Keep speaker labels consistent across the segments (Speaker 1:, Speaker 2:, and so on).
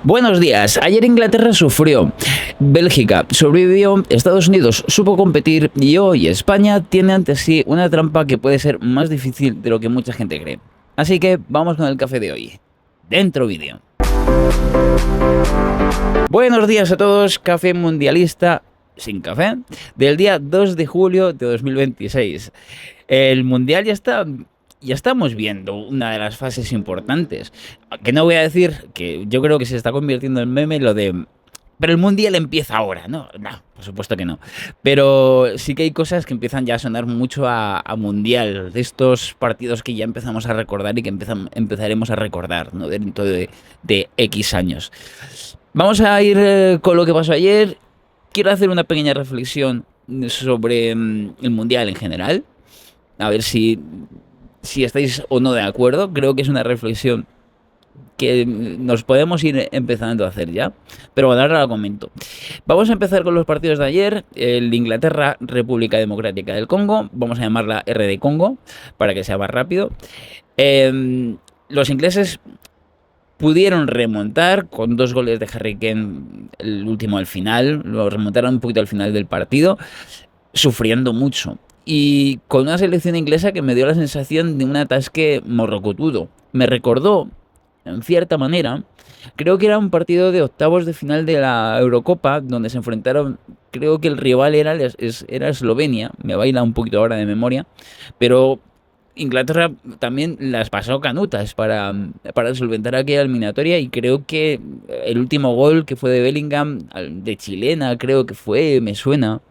Speaker 1: Buenos días. Ayer Inglaterra sufrió, Bélgica sobrevivió, Estados Unidos supo competir y hoy España tiene ante sí una trampa que puede ser más difícil de lo que mucha gente cree. Así que vamos con el café de hoy. Dentro vídeo. Buenos días a todos, café mundialista sin café del día 2 de julio de 2026. El mundial ya estamos viendo una de las fases importantes. Que no voy a decir que yo creo que se está convirtiendo en meme lo de... Pero el mundial empieza ahora, ¿no? No, por supuesto que no. Pero sí que hay cosas que empiezan ya a sonar mucho a mundial. De estos partidos que ya empezamos a recordar y que empezaremos a recordar, ¿no? Dentro de X años. Vamos a ir con lo que pasó ayer. Quiero hacer una pequeña reflexión sobre el mundial en general. A ver si estáis o no de acuerdo. Creo que es una reflexión que nos podemos ir empezando a hacer ya, pero bueno, ahora la comento. Vamos a empezar con los partidos de ayer. El Inglaterra, República Democrática del Congo, vamos a llamarla RD Congo para que sea más rápido. Los ingleses pudieron remontar con 2 goles de Harry Kane, el último al final, lo remontaron un poquito al final del partido, sufriendo mucho. Y con una selección inglesa que me dio la sensación de un atasque morrocotudo. Me recordó, en cierta manera, creo que era un partido de octavos de final de la Eurocopa, donde se enfrentaron, creo que el rival era Eslovenia, me baila un poquito ahora de memoria, pero Inglaterra también las pasó canutas para solventar aquella eliminatoria, y creo que el último gol que fue de Bellingham, de chilena, creo que fue, me suena,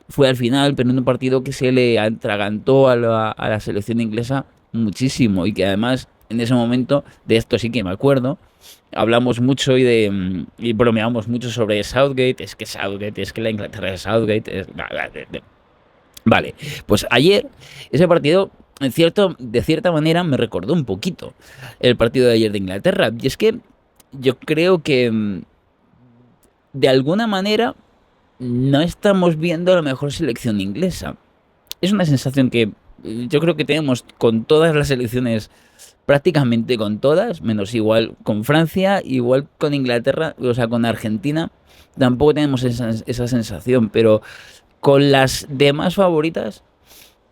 Speaker 1: fue al final, pero en un partido que se le atragantó a la selección inglesa muchísimo, y que además en ese momento, de esto sí que me acuerdo, hablamos mucho y bromeamos mucho sobre Southgate, es que la Inglaterra de Southgate, vale, pues ayer ese partido de cierta manera me recordó un poquito el partido de ayer de Inglaterra, y es que yo creo que de alguna manera no estamos viendo la mejor selección inglesa. Es una sensación que yo creo que tenemos con todas las selecciones, prácticamente con todas, menos igual con Francia, igual con Inglaterra, o sea, con Argentina, tampoco tenemos esa sensación, pero con las demás favoritas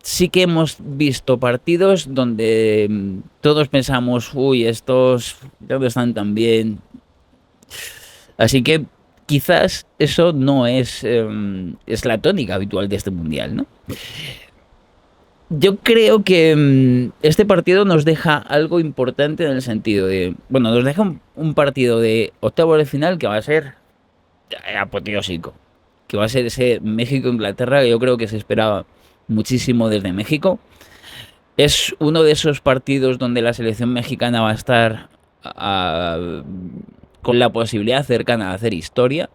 Speaker 1: sí que hemos visto partidos donde todos pensamos, uy, estos no están tan bien. Así que quizás eso no es la tónica habitual de este mundial, ¿no? Yo creo que este partido nos deja algo importante en el sentido de... Bueno, nos deja un partido de octavos de final que va a ser apoteósico. Que va a ser ese México-Inglaterra que yo creo que se esperaba muchísimo desde México. Es uno de esos partidos donde la selección mexicana va a estar con la posibilidad cercana de hacer historia,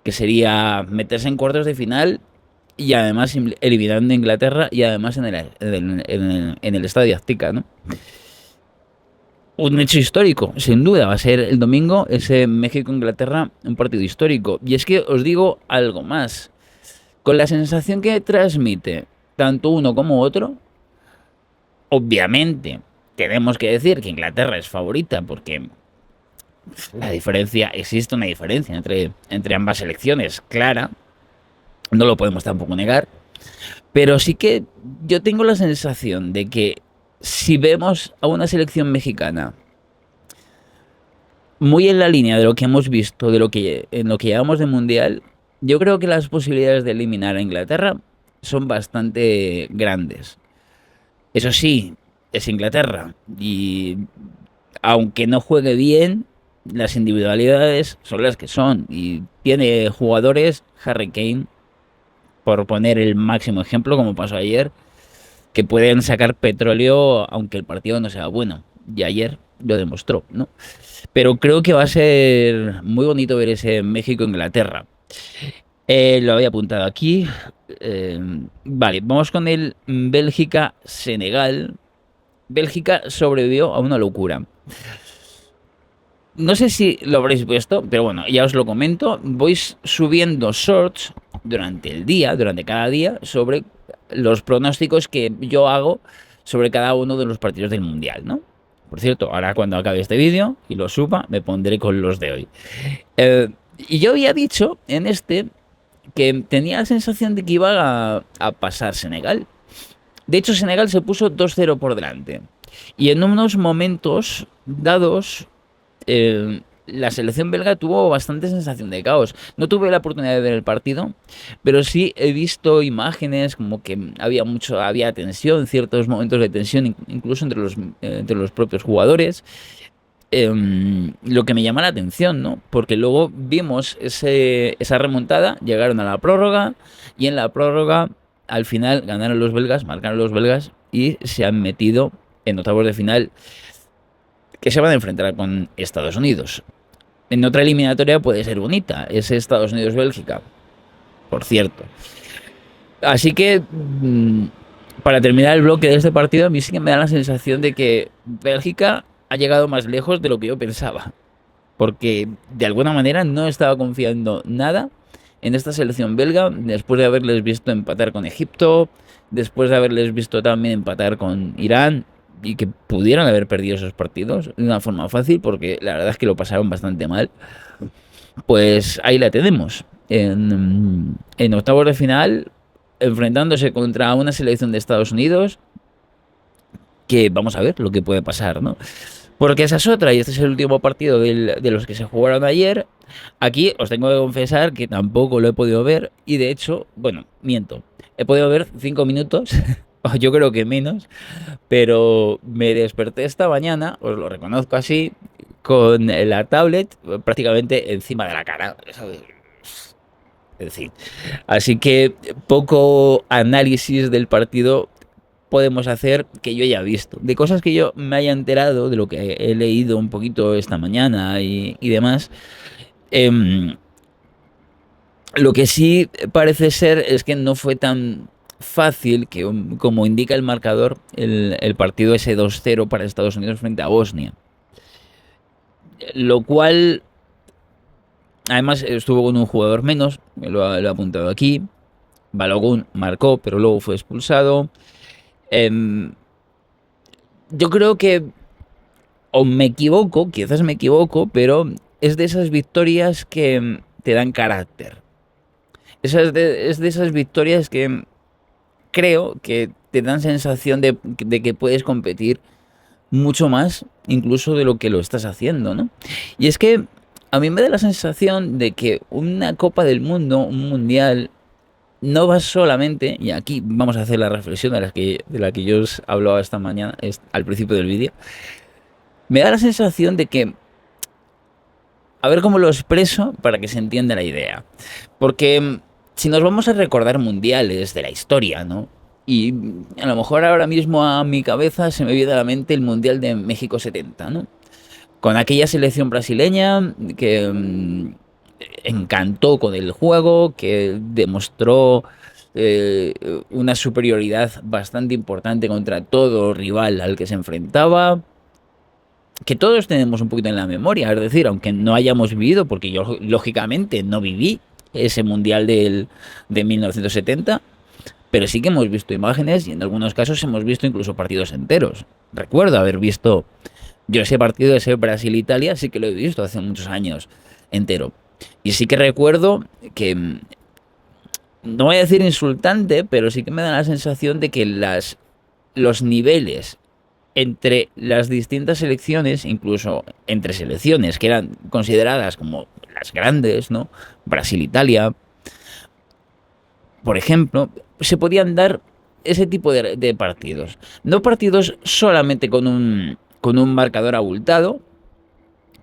Speaker 1: que sería meterse en cuartos de final y además eliminando a Inglaterra y además en el Estadio Azteca, ¿no? Un hecho histórico, sin duda, va a ser el domingo ese México-Inglaterra, un partido histórico. Y es que os digo algo más. Con la sensación que transmite tanto uno como otro, obviamente tenemos que decir que Inglaterra es favorita porque existe una diferencia entre ambas selecciones, clara, no lo podemos tampoco negar, pero sí que yo tengo la sensación de que si vemos a una selección mexicana muy en la línea de lo que hemos visto, en lo que llevamos de mundial, yo creo que las posibilidades de eliminar a Inglaterra son bastante grandes. Eso sí, es Inglaterra y aunque no juegue bien, las individualidades son las que son y tiene jugadores, Harry Kane, por poner el máximo ejemplo, como pasó ayer, que pueden sacar petróleo aunque el partido no sea bueno. Y ayer lo demostró, ¿no? Pero creo que va a ser muy bonito ver ese México-Inglaterra. Lo había apuntado aquí. Vale, vamos con el Bélgica-Senegal. Bélgica sobrevivió a una locura. No sé si lo habréis visto, pero bueno, ya os lo comento. Voy subiendo shorts durante el día, durante cada día, sobre los pronósticos que yo hago sobre cada uno de los partidos del Mundial, ¿no? Por cierto, ahora cuando acabe este vídeo y lo suba, me pondré con los de hoy. Y yo había dicho en este que tenía la sensación de que iba a pasar Senegal. De hecho, Senegal se puso 2-0 por delante. Y en unos momentos dados, la selección belga tuvo bastante sensación de caos. No tuve la oportunidad de ver el partido, pero sí he visto imágenes como que había tensión, ciertos momentos de tensión, incluso entre los propios jugadores. Lo que me llama la atención, ¿no? Porque luego vimos esa remontada, llegaron a la prórroga y en la prórroga al final ganaron los belgas, marcaron los belgas y se han metido en octavos de final que se van a enfrentar con Estados Unidos. En otra eliminatoria puede ser bonita, es Estados Unidos-Bélgica, por cierto. Así que, para terminar el bloque de este partido, a mí sí que me da la sensación de que Bélgica ha llegado más lejos de lo que yo pensaba. Porque de alguna manera no estaba confiando nada en esta selección belga después de haberles visto empatar con Egipto, después de haberles visto también empatar con Irán y que pudieran haber perdido esos partidos de una forma fácil porque la verdad es que lo pasaron bastante mal. Pues ahí la tenemos, en octavos de final, enfrentándose contra una selección de Estados Unidos que vamos a ver lo que puede pasar, ¿no? Porque esa es otra, y este es el último partido de los que se jugaron ayer. Aquí os tengo que confesar que tampoco lo he podido ver, y de hecho, bueno, miento, he podido ver 5 minutos, o yo creo que menos, pero me desperté esta mañana, os lo reconozco así, con la tablet prácticamente encima de la cara, ¿sabes? Es decir, así que poco análisis del partido podemos hacer que yo haya visto. De cosas que yo me haya enterado, de lo que he leído un poquito esta mañana y demás. Lo que sí parece ser es que no fue tan fácil que, como indica el marcador, el partido ese 2-0 para Estados Unidos frente a Bosnia. Lo cual, además, estuvo con un jugador menos, lo he apuntado aquí. Balogun marcó, pero luego fue expulsado. Yo creo que, o me equivoco, quizás me equivoco, pero es de esas victorias que te dan carácter. Es de esas victorias que creo que te dan sensación de que puedes competir mucho más, incluso de lo que lo estás haciendo, ¿no? Y es que a mí me da la sensación de que una Copa del Mundo, un Mundial, no va solamente, y aquí vamos a hacer la reflexión de la que yo os hablaba esta mañana, al principio del vídeo, me da la sensación de que, a ver cómo lo expreso para que se entienda la idea, porque si nos vamos a recordar mundiales de la historia, ¿no? Y a lo mejor ahora mismo a mi cabeza se me viene a la mente el Mundial de México 70, ¿no? Con aquella selección brasileña que encantó con el juego, que demostró una superioridad bastante importante contra todo rival al que se enfrentaba, que todos tenemos un poquito en la memoria, es decir, aunque no hayamos vivido, porque yo lógicamente no viví ese Mundial de 1970, pero sí que hemos visto imágenes y en algunos casos hemos visto incluso partidos enteros. Recuerdo haber visto yo ese partido, ese Brasil-Italia, sí que lo he visto hace muchos años entero. Y sí que recuerdo que, no voy a decir insultante, pero sí que me da la sensación de que los niveles entre las distintas selecciones, incluso entre selecciones que eran consideradas como las grandes, ¿no? Brasil-Italia, por ejemplo, se podían dar ese tipo de partidos. No partidos solamente con un marcador abultado,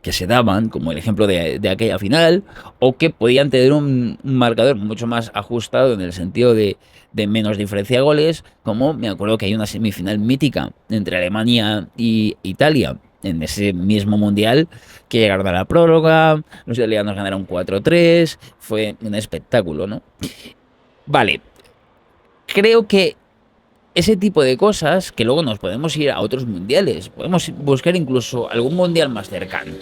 Speaker 1: que se daban, como el ejemplo de aquella final, o que podían tener un marcador mucho más ajustado en el sentido de menos diferencia de goles, como me acuerdo que hay una semifinal mítica entre Alemania y Italia en ese mismo mundial, que llegaron a la prórroga, los italianos ganaron 4-3, fue un espectáculo, ¿no? Vale, creo que ese tipo de cosas, que luego nos podemos ir a otros mundiales, podemos buscar incluso algún mundial más cercano.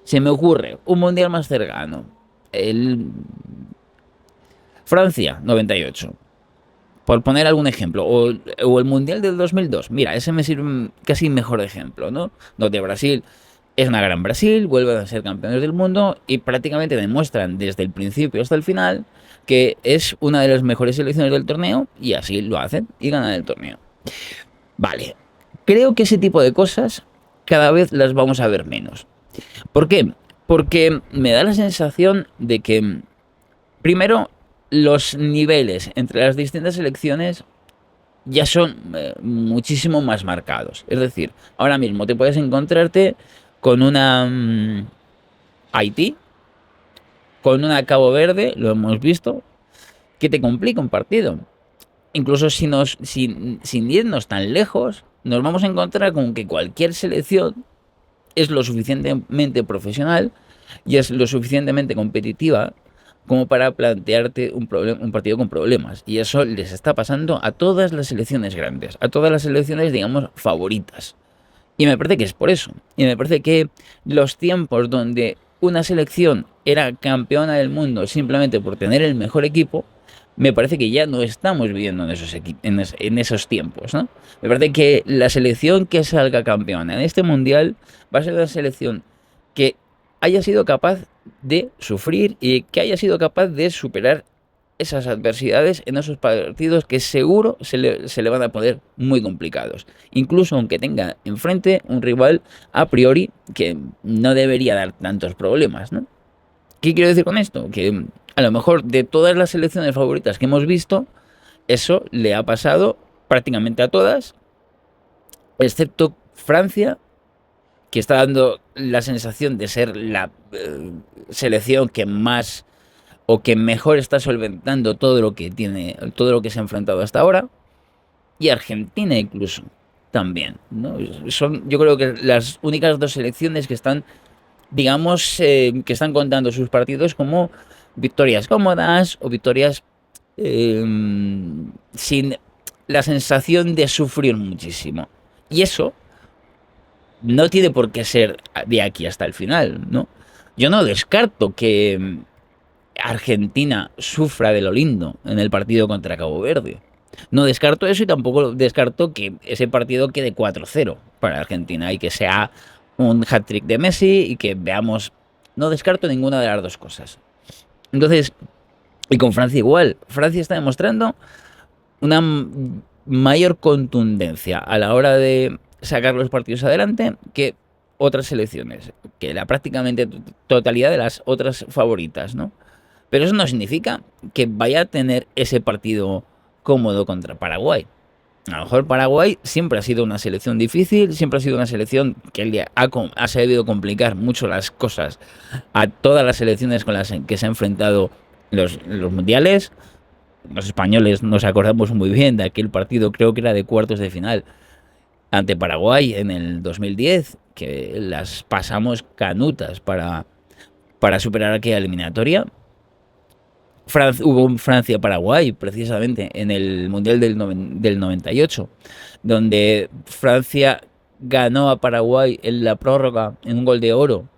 Speaker 1: Se me ocurre un mundial más cercano, el Francia 98, Por poner algún ejemplo, o el Mundial del 2002, mira, ese me sirve casi mejor ejemplo, ¿no? Donde Brasil es una gran Brasil, vuelven a ser campeones del mundo y prácticamente demuestran desde el principio hasta el final que es una de las mejores selecciones del torneo y así lo hacen y ganan el torneo. Vale, creo que ese tipo de cosas cada vez las vamos a ver menos. ¿Por qué? Porque me da la sensación de que, primero, los niveles entre las distintas selecciones ya son muchísimo más marcados. Es decir, ahora mismo te puedes encontrarte con una Haití, con una Cabo Verde, lo hemos visto, que te complica un partido. Incluso sin irnos tan lejos, nos vamos a encontrar con que cualquier selección es lo suficientemente profesional y es lo suficientemente competitiva como para plantearte un partido con problemas. Y eso les está pasando a todas las selecciones grandes, a todas las selecciones, digamos, favoritas. Y me parece que es por eso. Y me parece que los tiempos donde una selección era campeona del mundo simplemente por tener el mejor equipo, me parece que ya no estamos viviendo en esos tiempos, ¿no? Me parece que la selección que salga campeona en este mundial va a ser una selección que haya sido capaz de sufrir y que haya sido capaz de superar esas adversidades en esos partidos que seguro se le van a poner muy complicados. Incluso aunque tenga enfrente un rival a priori que no debería dar tantos problemas, ¿no? ¿Qué quiero decir con esto? Que a lo mejor de todas las selecciones favoritas que hemos visto, eso le ha pasado prácticamente a todas, excepto Francia, que está dando la sensación de ser la selección que más o que mejor está solventando todo lo que tiene, todo lo que se ha enfrentado hasta ahora, y Argentina incluso también, ¿no? Son, yo creo que las únicas dos selecciones que están, digamos, que están contando sus partidos como victorias cómodas o victorias eh, sin la sensación de sufrir muchísimo. Y eso no tiene por qué ser de aquí hasta el final, ¿no? Yo no descarto que Argentina sufra de lo lindo en el partido contra Cabo Verde. No descarto eso y tampoco descarto que ese partido quede 4-0 para Argentina y que sea un hat-trick de Messi y que veamos... No descarto ninguna de las dos cosas. Entonces, y con Francia igual. Francia está demostrando una mayor contundencia a la hora de sacar los partidos adelante que otras selecciones, que la prácticamente totalidad de las otras favoritas, ¿no? Pero eso no significa que vaya a tener ese partido cómodo contra Paraguay. A lo mejor Paraguay siempre ha sido una selección difícil, siempre ha sido una selección que ha sabido complicar mucho las cosas a todas las selecciones con las que se ha enfrentado los mundiales. Los españoles nos acordamos muy bien de aquel partido, creo que era de cuartos de final, ante Paraguay en el 2010, que las pasamos canutas para superar aquella eliminatoria. Hubo un Francia-Paraguay, precisamente, en el Mundial del 98, donde Francia ganó a Paraguay en la prórroga en un gol de oro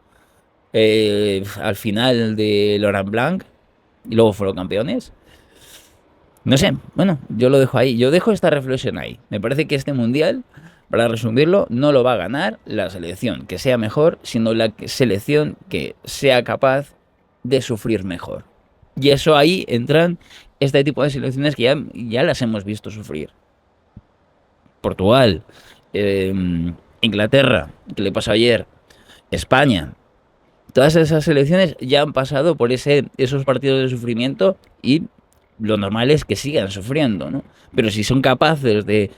Speaker 1: al final de Laurent Blanc, y luego fueron campeones. No sé, bueno, yo lo dejo ahí, yo dejo esta reflexión ahí. Me parece que este Mundial, para resumirlo, no lo va a ganar la selección que sea mejor, sino la selección que sea capaz de sufrir mejor. Y eso ahí entran este tipo de selecciones que ya las hemos visto sufrir. Portugal, Inglaterra, que le pasó ayer, España. Todas esas selecciones ya han pasado por esos partidos de sufrimiento y lo normal es que sigan sufriendo, ¿no? Pero si son capaces de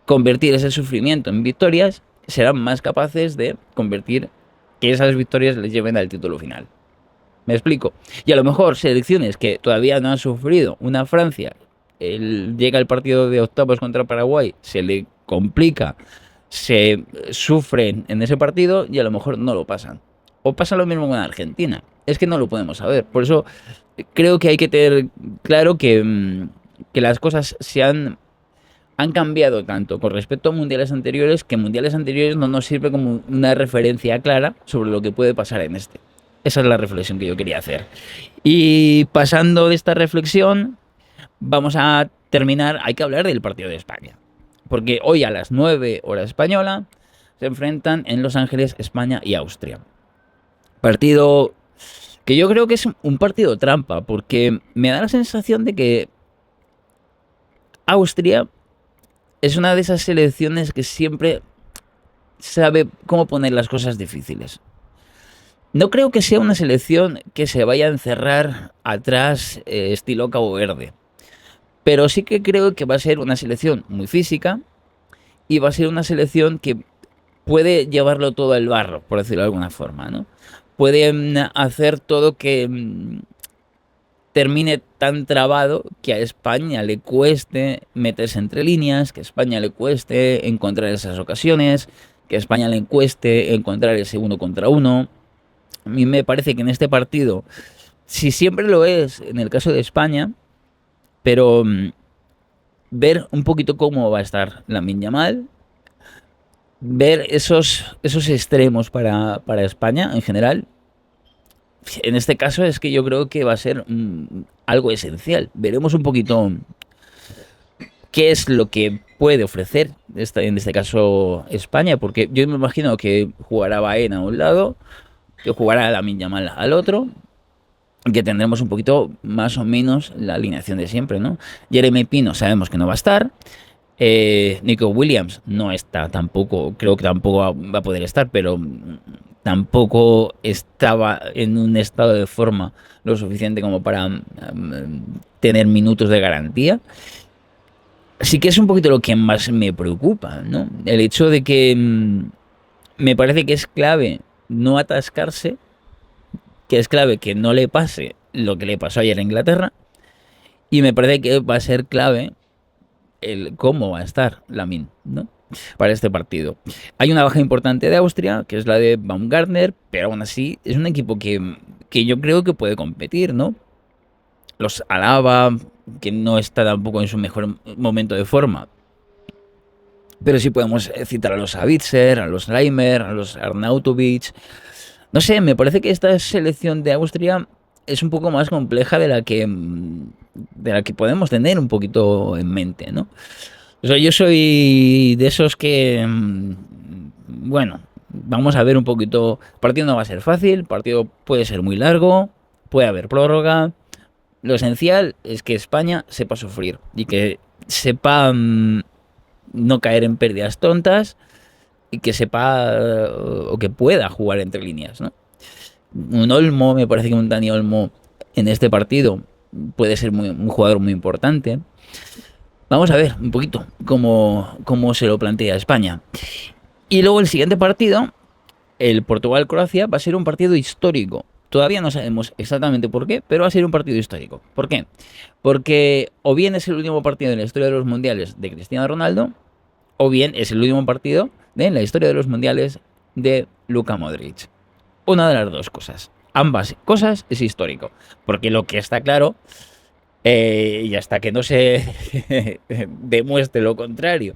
Speaker 1: convertir ese sufrimiento en victorias, serán más capaces de convertir que esas victorias les lleven al título final. ¿Me explico? Y a lo mejor selecciones que todavía no han sufrido, una Francia, llega el partido de octavos contra Paraguay, se le complica, se sufren en ese partido y a lo mejor no lo pasan. O pasa lo mismo con Argentina. Es que no lo podemos saber. Por eso creo que hay que tener claro que las cosas han cambiado tanto con respecto a mundiales anteriores, que mundiales anteriores no nos sirve como una referencia clara sobre lo que puede pasar en este. Esa es la reflexión que yo quería hacer. Y pasando de esta reflexión, vamos a terminar, hay que hablar del partido de España. Porque hoy a las 9 hora española se enfrentan en Los Ángeles España y Austria. Partido que yo creo que es un partido trampa, porque me da la sensación de que Austria es una de esas selecciones que siempre sabe cómo poner las cosas difíciles. No creo que sea una selección que se vaya a encerrar atrás estilo Cabo Verde, pero sí que creo que va a ser una selección muy física y va a ser una selección que puede llevarlo todo al barro, por decirlo de alguna forma, ¿no? Puede hacer todo que termine tan trabado que a España le cueste meterse entre líneas, que a España le cueste encontrar esas ocasiones, que a España le cueste encontrar ese uno contra uno. A mí me parece que en este partido, si siempre lo es en el caso de España, pero ver un poquito cómo va a estar Lamine Yamal, ver esos extremos para España en general. En este caso es que yo creo que va a ser algo esencial. Veremos un poquito qué es lo que puede ofrecer en este caso España, porque yo me imagino que jugará Baena a un lado, que jugará Lamine Yamal al otro, que tendremos un poquito más o menos la alineación de siempre, ¿no? Jeremy Pino sabemos que no va a estar. Nico Williams no está tampoco, creo que tampoco va a poder estar, pero tampoco estaba en un estado de forma lo suficiente como para tener minutos de garantía. Sí que es un poquito lo que más me preocupa, ¿no? El hecho de que me parece que es clave no atascarse, que es clave que no le pase lo que le pasó ayer a Inglaterra, y me parece que va a ser clave el cómo va a estar Lamine, ¿no? Para este partido. Hay una baja importante de Austria, que es la de Baumgartner, pero aún así es un equipo que yo creo que puede competir, ¿no? Los Alaba, que no está tampoco en su mejor momento de forma. Pero sí podemos citar a los Savitzer, a los Leimer, a los Arnautovic. No sé, me parece que esta selección de Austria es un poco más compleja de la que podemos tener un poquito en mente, ¿no? O sea, yo soy de esos que, bueno, vamos a ver un poquito. El partido no va a ser fácil, el partido puede ser muy largo, puede haber prórroga. Lo esencial es que España sepa sufrir y que sepa no caer en pérdidas tontas y que sepa o que pueda jugar entre líneas, ¿no? Un Olmo, me parece que un Dani Olmo en este partido puede ser un jugador muy importante. Vamos a ver un poquito cómo se lo plantea España. Y luego el siguiente partido, el Portugal-Croacia, va a ser un partido histórico. Todavía no sabemos exactamente por qué, pero va a ser un partido histórico. ¿Por qué? Porque o bien es el último partido en la historia de los mundiales de Cristiano Ronaldo, o bien es el último partido en la historia de los mundiales de Luka Modric. Una de las dos cosas. Ambas cosas es histórico. Porque lo que está claro, y hasta que no se demuestre lo contrario,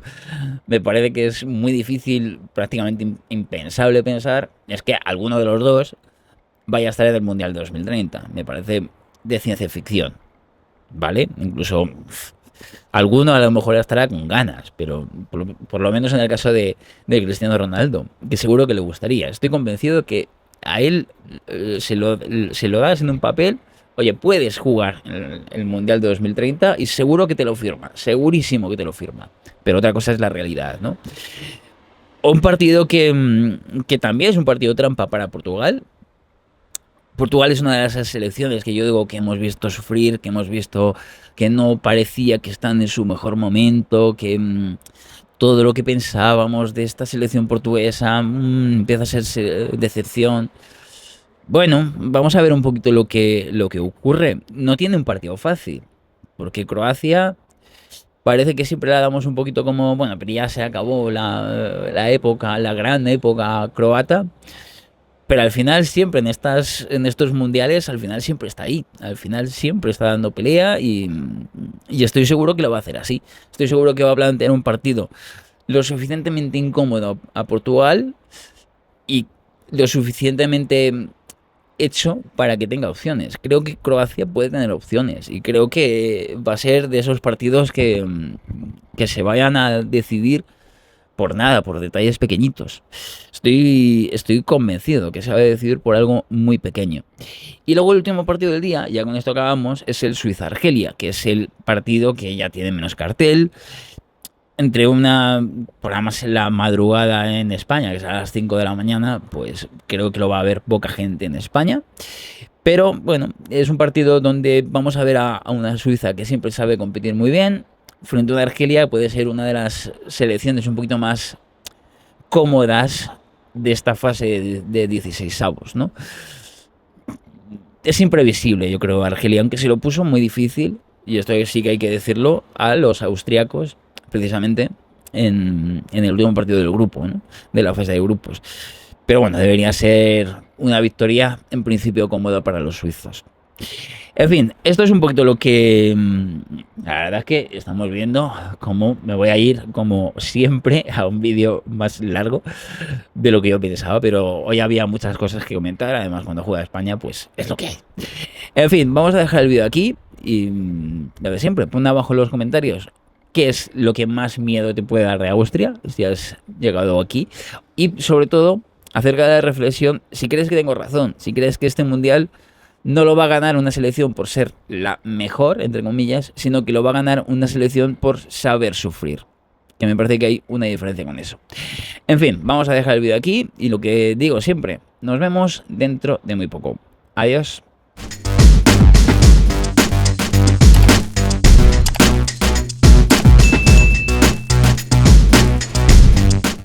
Speaker 1: me parece que es muy difícil, prácticamente impensable pensar, es que alguno de los dos vaya a estar en el Mundial de 2030. Me parece de ciencia ficción, ¿vale? Incluso alguno a lo mejor estará con ganas, pero por lo menos en el caso de Cristiano Ronaldo, que seguro que le gustaría. Estoy convencido que a él se lo das en un papel. Oye, puedes jugar en el Mundial de 2030 y seguro que te lo firma, segurísimo que te lo firma. Pero otra cosa es la realidad, ¿no? Un partido que también es un partido trampa para Portugal. Portugal es una de esas selecciones que yo digo que hemos visto sufrir, que hemos visto que no parecía que están en su mejor momento, que todo lo que pensábamos de esta selección portuguesa empieza a ser decepción. Bueno, vamos a ver un poquito lo que ocurre. No tiene un partido fácil, porque Croacia parece que siempre la damos un poquito como, bueno, pero ya se acabó la época, la gran época croata. Pero al final siempre en estos mundiales, al final siempre está ahí. Al final siempre está dando pelea y estoy seguro que lo va a hacer así. Estoy seguro que va a plantear un partido lo suficientemente incómodo a Portugal y lo suficientemente hecho para que tenga opciones. Creo que Croacia puede tener opciones y creo que va a ser de esos partidos que se vayan a decidir por nada, por detalles pequeñitos. Estoy convencido que se va a decidir por algo muy pequeño. Y luego el último partido del día, ya con esto acabamos, es el Suiza-Argelia, que es el partido que ya tiene menos cartel. Entre programas en la madrugada en España, que es a las 5 de la mañana, pues creo que lo va a ver poca gente en España. Pero bueno, es un partido donde vamos a ver a una Suiza que siempre sabe competir muy bien. Frente a una Argelia puede ser una de las selecciones un poquito más cómodas de esta fase de 16avos, ¿no? Es imprevisible, yo creo, Argelia, aunque se lo puso muy difícil, y esto sí que hay que decirlo, a los austriacos, precisamente en el último partido del grupo, ¿no? De la fase de grupos. Pero bueno, debería ser una victoria en principio cómoda para los suizos. En fin, esto es un poquito lo que... La verdad es que estamos viendo cómo me voy a ir, como siempre, a un vídeo más largo de lo que yo pensaba, pero hoy había muchas cosas que comentar. Además, cuando juega España, pues es lo que hay. En fin, vamos a dejar el vídeo aquí y lo de siempre, pon abajo en los comentarios qué es lo que más miedo te puede dar de Austria, si has llegado aquí, y sobre todo, acerca de la reflexión, si crees que tengo razón, si crees que este mundial no lo va a ganar una selección por ser la mejor, entre comillas, sino que lo va a ganar una selección por saber sufrir. Que me parece que hay una diferencia con eso. En fin, vamos a dejar el vídeo aquí y lo que digo siempre, nos vemos dentro de muy poco. Adiós.